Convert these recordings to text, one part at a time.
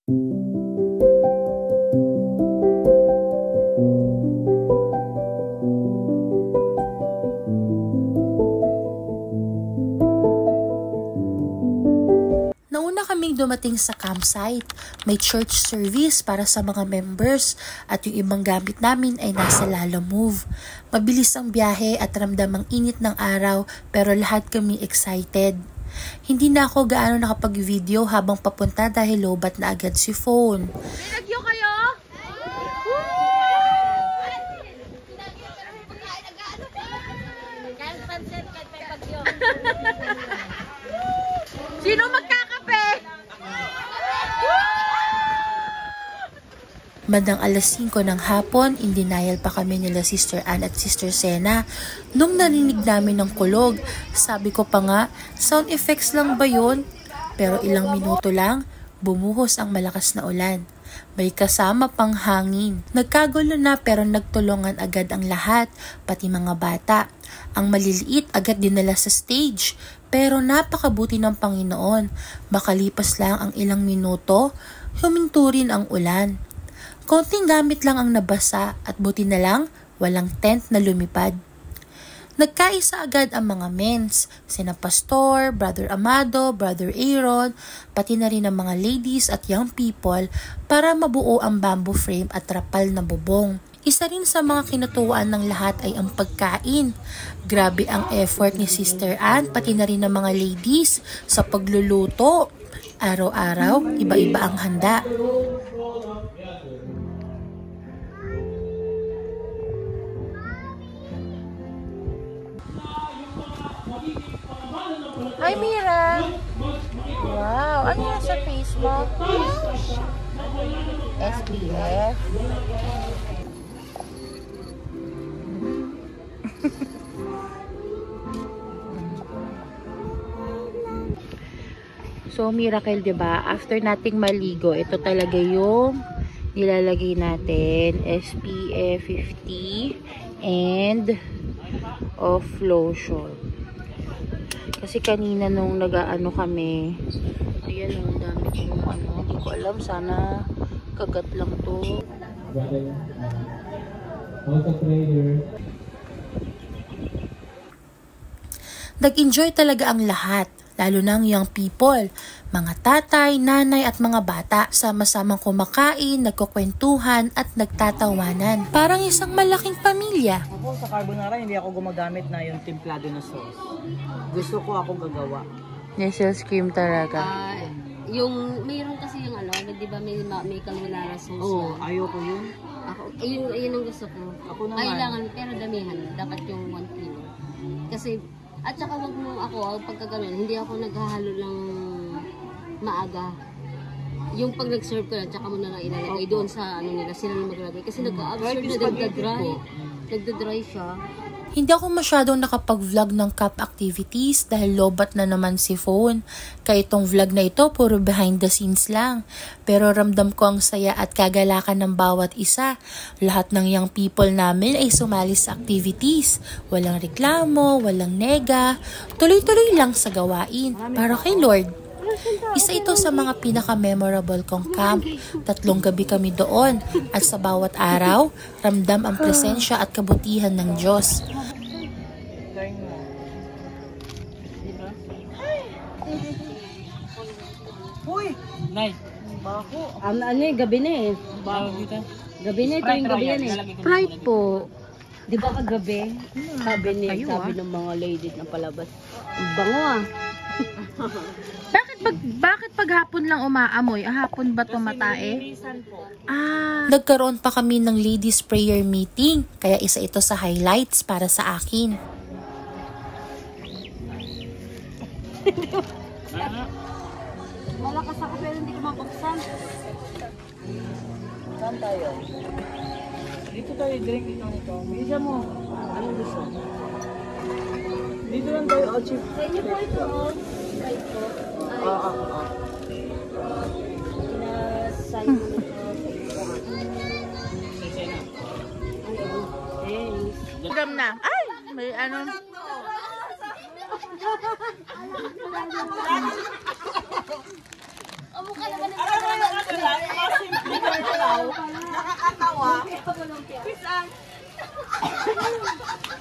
Nauna kaming dumating sa campsite. May church service para sa mga members at yung ibang gamit namin ay nasa Lalamove. Mabilis ang biyahe at ramdam ang init ng araw pero lahat kami excited. Hindi na ako gaano nakapag-video habang papunta dahil lobat na agad si phone. Pinagyo kayo? Sino magkakape? Bandang alas 5 ng hapon, in denial pa kami nila Sister Ann at Sister Sena. Nung narinig namin ng kulog, sabi ko pa nga, sound effects lang ba yun? Pero ilang minuto lang, bumuhos ang malakas na ulan. May kasama pang hangin. Nagkagulo na pero nagtulungan agad ang lahat, pati mga bata. Ang maliliit agad dinala sa stage. Pero napakabuti ng Panginoon. Makalipas lang ang ilang minuto, huminto rin ang ulan. Konting gamit lang ang nabasa at buti na lang walang tent na lumipad. Nagkaisa agad ang mga mens, sina Pastor, Brother Amado, Brother Aaron, pati na rin ang mga ladies at young people para mabuo ang bamboo frame at trapal na bubong. Isa rin sa mga kinatuwaan ng lahat ay ang pagkain. Grabe ang effort ni Sister Ann, pati na rin ng mga ladies sa pagluluto. Araw-araw, iba-iba ang handa. Hi, Mira! Wow! Ano yan sa face mo? SPF. So, Miracle, diba? After nating maligo, ito talaga yung nilalagay natin. SPF 50 and of lotion. Kasi kanina nung nag-aano kami, ayan ang dami yung ano, hindi ko alam, sana kagat lang to. Nag-enjoy talaga ang lahat, lalo na ang young people, mga tatay, nanay at mga bata, sama-samang kumakain, nagkukwentuhan at nagtatawanan. Parang isang malaking pamilya. Ako sa carbonara, hindi ako gumagamit na yung templado na sauce. Gusto ko akong gagawa. Nessel's cream talaga. Yung mayroon kasi yung ano, di ba may carbonara sauce. Oo, ayoko yun. Ako, ayun ang gusto ko. Ako naman. Kailangan, pero damihan. Dapat yung 1 kilo. Kasi, at saka wag mo ako, pagka ganun, hindi ako naghahalo ng maaga. Yung pag nag-serve ko lang, tsaka mo na lang ilalagay doon sa ano nila, sila na maglagay. Kasi nag-absorb na nagda-dry. Nagda-dry siya. Hindi ako masyadong nakapag-vlog ng camp activities dahil lobat na naman si phone. Kaya itong vlog na ito, puro behind the scenes lang. Pero ramdam ko ang saya at kagalakan ng bawat isa. Lahat ng young people namin ay sumali sa activities. Walang reklamo, walang nega. Tuloy-tuloy lang sa gawain. Para kay Lord. Isa ito sa mga pinaka-memorable kong camp. 3 gabi kami doon at sa bawat araw, ramdam ang presensya at kabutihan ng Diyos. Uy! Nay! Bako! Ano eh, gabi na eh. Bako kita. Gabi na, ito yung gabi yan eh. Pride po. Di ba kagabi? Sabi ng mga ladies na palabas. Bango ah. Bakit paghapon lang umaamoy? Hapon ba tumatae? Nagkaroon pa kami ng ladies prayer meeting, kaya isa ito sa highlights para sa akin. Malakas ako pero hindi ko mapaksan. Saan tayo? Dito tayo, drink ito nito. Bisa mo. Anong gusto? Dito lang tayo, Ochi. Sa inyo po ito, right po. Side mo ito. Gam na. Ay! May ano. Mukha naman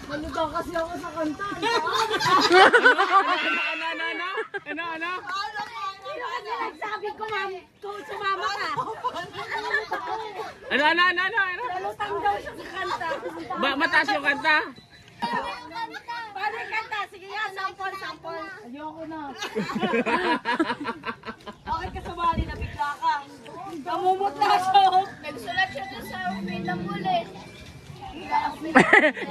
Malugaw kasi ako sa kanta. Ano? Sabi ko, ma'am, kung sumama ka. Ano? Lalutang daw siya sa kanta. Mataas yung kanta. Paano yung kanta? Sige nga, sample. Ayoko na. Bakit ka sumali na bigla ka? Namumot na siya. Nagsulat siya doon sa pilang ulit.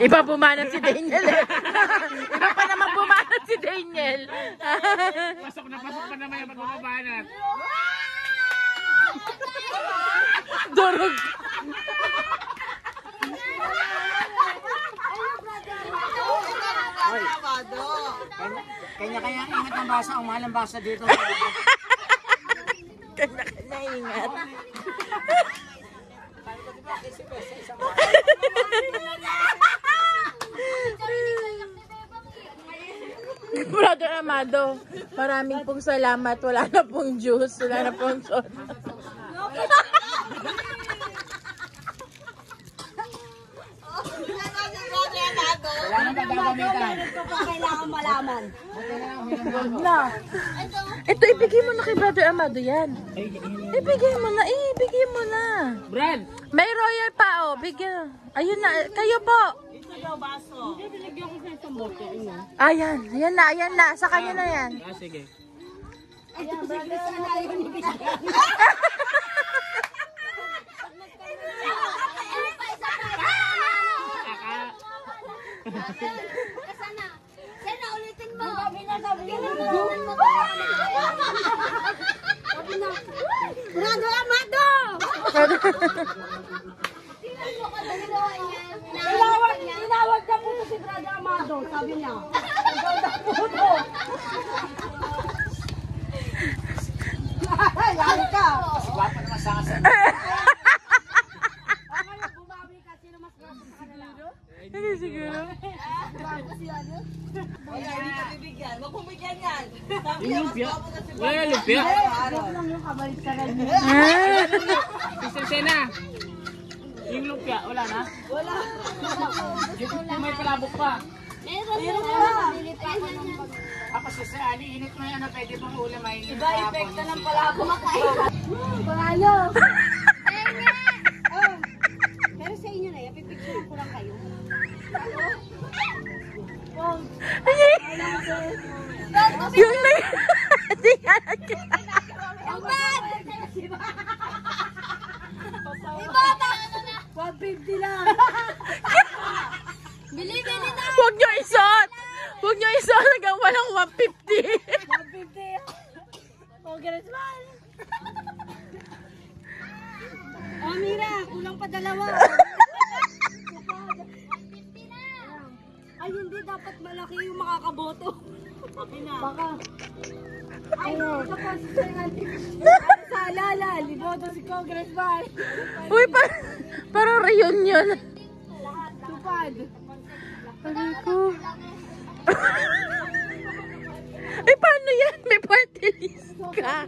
Iba bumanat si Daniel eh. Iba pa naman bumanat si Daniel. Pasok pa naman yung pagbabanat. Durog. Kanya-kanya ingat ang basa. Ang mahal ang basa dito. Kanya-kanya ingat. Brother Amado, maraming pong salamat. Wala na pong juice, wala na pong soda. Wala nang pagkakamitan. Kailangan malaman. Ito, ibigay mo na kay Brother Amado yan. Ibigay mo na. Brad! May royal pa, oh. Bigyan. Ayun na, kayo po. Ayan na. Sa kanya na yan. Sige. Sana ulitin mo. Brado Amado! Tinawag na po to si Brado Amado, sabi niya. Lalo ka. Wapa naman sa akin. Bumawi ka, sino mas grabe sa kanila? Hindi siguro. Hindi ka bibigyan. Huwag mong bigyan yan. Yung lumpia? Wala yung lumpia? lang yung kabalik sa kanya. Sister Sena. Yung lumpia, wala na? Wala. Yung may palabok pa. Meron pa. Ako sister Ali, init mo yan. Pwede bang ulam ay init? Iba, epekta ng palabo makain. Pangalo. Pero sa inyo na, ipipicture ko lang kayo. Yung na hindi nga Agad! Ibaba! 150 lang. Bili na! Huwag nyo isuot hanggang walang 150. 150. Congressman! Oh, Mira, kulang pa dalawa. Ay, hindi. Dapat malaki yung makakaboto. Baka. Ay, ito po si Senate. Sa alala, liboto si Congressman. Uy, parang reunion. Tupad. Aray ko. Ay, paano yan? May party list ka.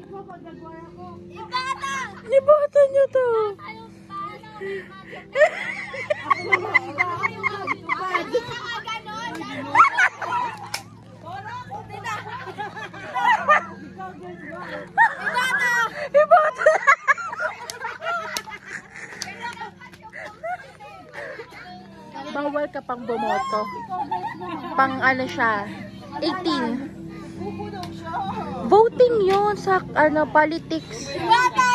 Ibata! Nibota nyo to. Ibota! Bawal ka pang bumoto. Pang ano siya, 18. Voting yun sa ano politics. Ibata!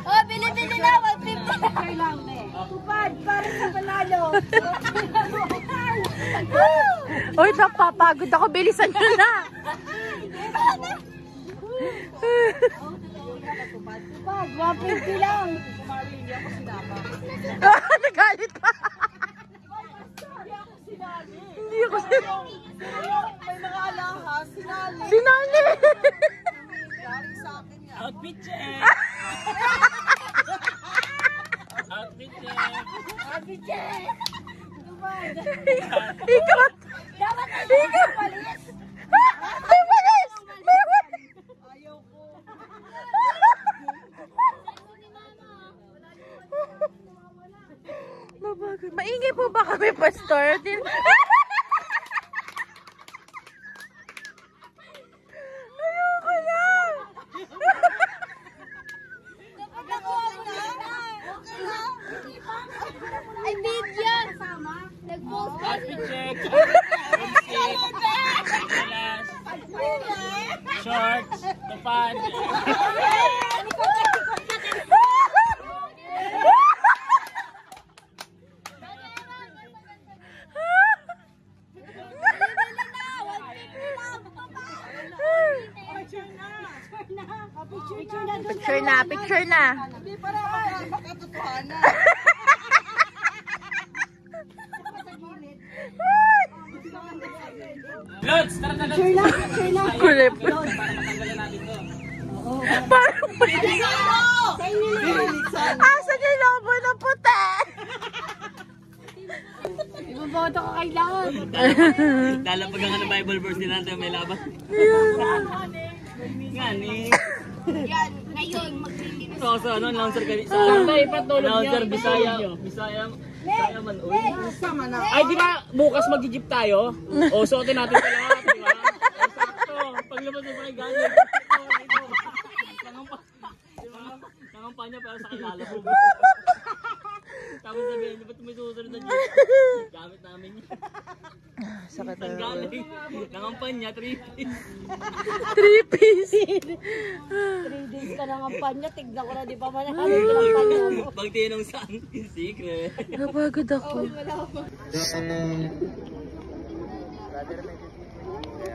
Oh, bili-bili na! 150 lang eh. Tupad, para sa panalo. Uy, napapagod ako. Bilisan nyo na. Tupad, 150 lang. Nagalit pa. Hindi ako sinali. May mga alahas, sinali. Sinali. Galing sa akin yan. Outfit check! Outfit check! Sabi, Jen! Tupad. Ikot. Dapat ay palis. May walis. May walis. Ayaw ko. Maingay po ba kami, Pastor? Ayoko na! Ay, video! Nag-post ka. check. Shorts, tupad. Picture na. Hindi para makatotohanan. Lods, tara na. Kulip. Para matanggalan natin to. Parang may... Asan yung lobo na puti? Ibaboto ka kailangan. Lalapagan ka ng Bible verse din natin, may laban. Ngani. Yan, ngayon, maglilinis. So, sa ano, announcer ka sa announcer, Bisaya man, uy. Sama na. Ay, di ba, bukas mag-jeep tayo? O, suotin natin sa lahat, di ba? O, sakto. Paglabas mo pa yung galing. Nangampanya pero sa kilala po. Tapos sabihin, di ba't may susunod na jeep? Gamit namin yun. Sakit Ang galing. Nangampanya, 3-piece. 3-piece. 3 days ka ng kampanya, tignan ko na di pa manahali ka ng kampanya mo. Pag tinong saan, secret. Napagod ako.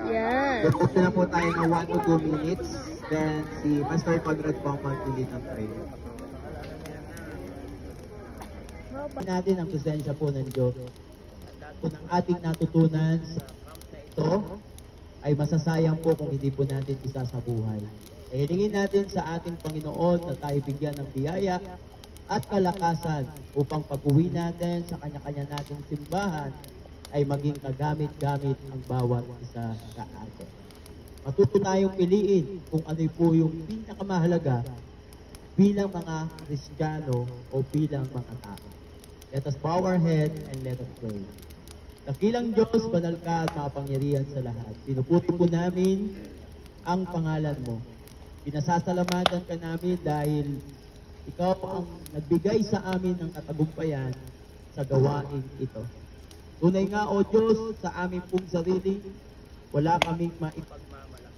Yan. Tapos na po tayo ng 1 to 2 minutes. Then si Pastor Conrad po ang mag-lead ng prayer. Natin ang presensya po ng Diyos. Kung ang ating natutunan sa ito ay masasayang po kung hindi po natin isa sa buhay. Ay hilingin natin sa ating Panginoon na tayo bigyan ng biyaya at kalakasan upang pag-uwi natin sa kanya-kanya nating simbahan ay maging kagamit-gamit ang bawat isa sa atin. Matuto tayong piliin kung ano po yung pinakamahalaga bilang mga Kristiyano o bilang mga tao. Let us bow our head and let us pray. Dakilang Diyos, banal ka at makapangyarihan sa lahat. Pinupuri po namin ang pangalan mo. Pinasasalamatan ka namin dahil ikaw ang nagbigay sa amin ng katagumpayan sa gawain ito. Tunay nga, O Diyos, sa aming pong sarili, wala kaming maipagmamalaki.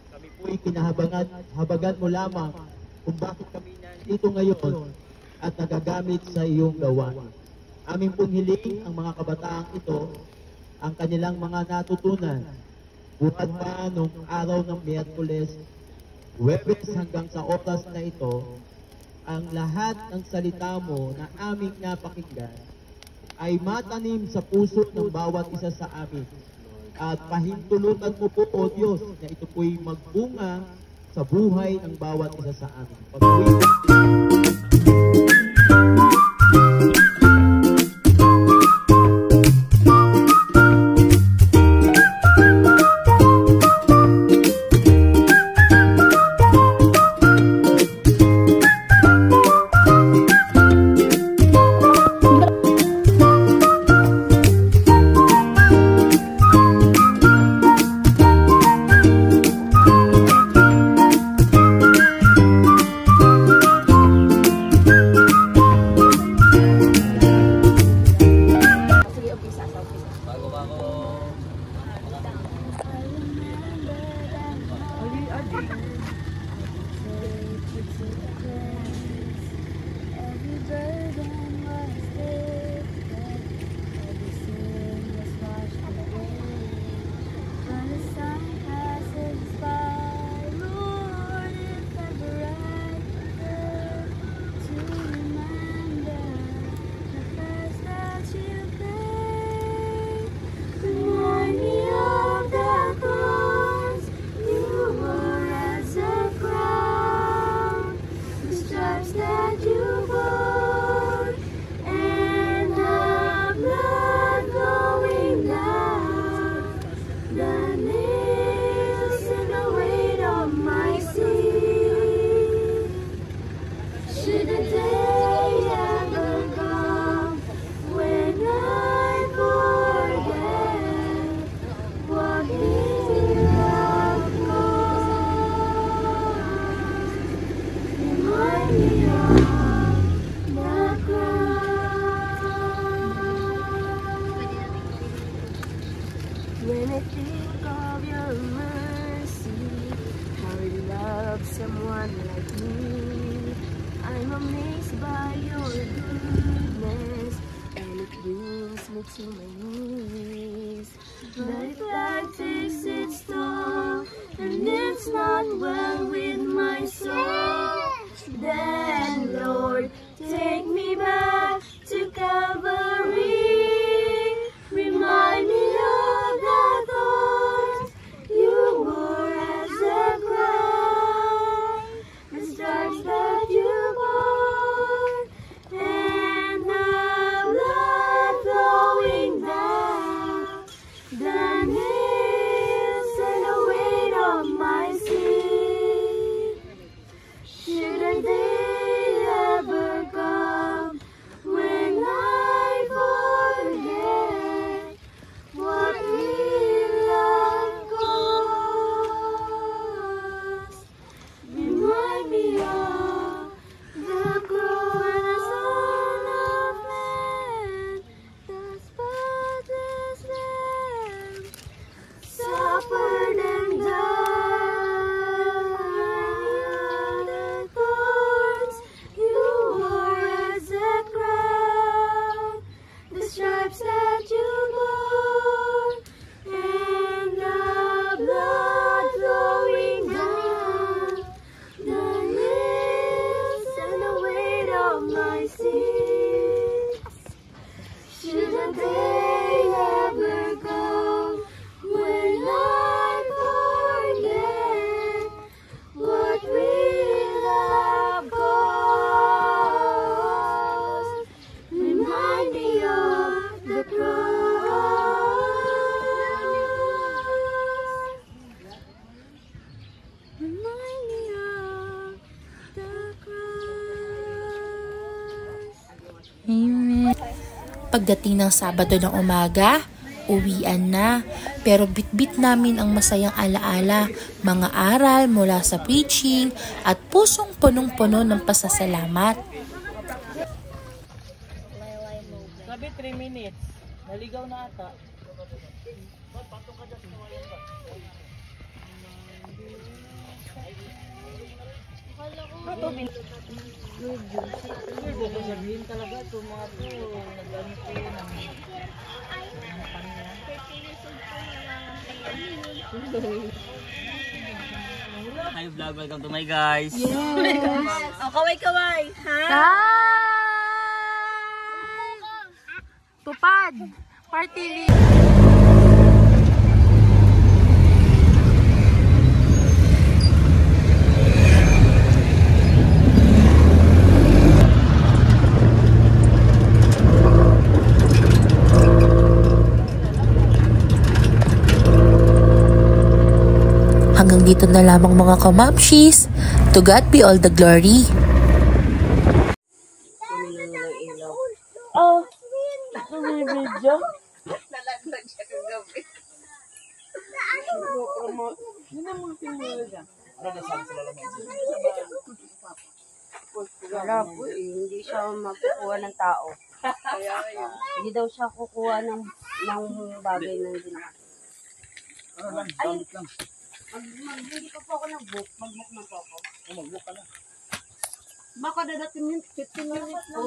Kami po'y kinahabagan mo lamang kung bakit kami nandito ngayon at nagagamit sa iyong gawain. Aming pong hiling ang mga kabataang ito, ang kanilang mga natutunan, buhat pa nung araw ng Miyerkules, Huwebes hanggang sa oras na ito, ang lahat ng salita mo na aming napakinggan ay matanim sa puso ng bawat isa sa amin. At pahintulutan mo po, O Diyos, na ito po'y magbunga sa buhay ng bawat isa sa amin. one like me. I'm amazed by your goodness, and it brings me to my knees. But if life takes its toll, and it's not well with my soul, then Lord, take me back to Calvary. Remind me of the thorns you wore as a crown, the stripes that you bore, and the blood flowing down the nails and the weight of my sin. Should a day ever come when I forget what real love costs, remind me of the cross of man, the spotless Lamb, suffered and died. The thorns you wore as a crown, the stripes that you bore, and the blood flowing down the nails and the weight of my sins. Should a day ever come when I forget what real love costs, remind me of the cross. Remind me of the cross. Amen. Pagdating ng Sabado ng umaga, uwian na. Pero bitbit namin ang masayang alaala, mga aral mula sa preaching at pusong punong-puno ng pasasalamat. Sabi 3 minutes. Naligaw na ata. Sabihin talaga ito mga to. Nag-ano po yun ang Hi vlog, welcome to my guys. Oh, kaway-kaway, ha? Tupad! Party list! Hanggang dito na lamang mga kamamshis. To God be all the glory. Oh, may video? Nalaglag siya kagabi. Wala po eh, hindi siya makukuha ng tao. Hindi daw siya kukuha ng bagay na hindi na. Ay, magbili pa po ako ng book. Mag-book na po ako. mag-book ka na. Baka dadating yun, 15 minutes po.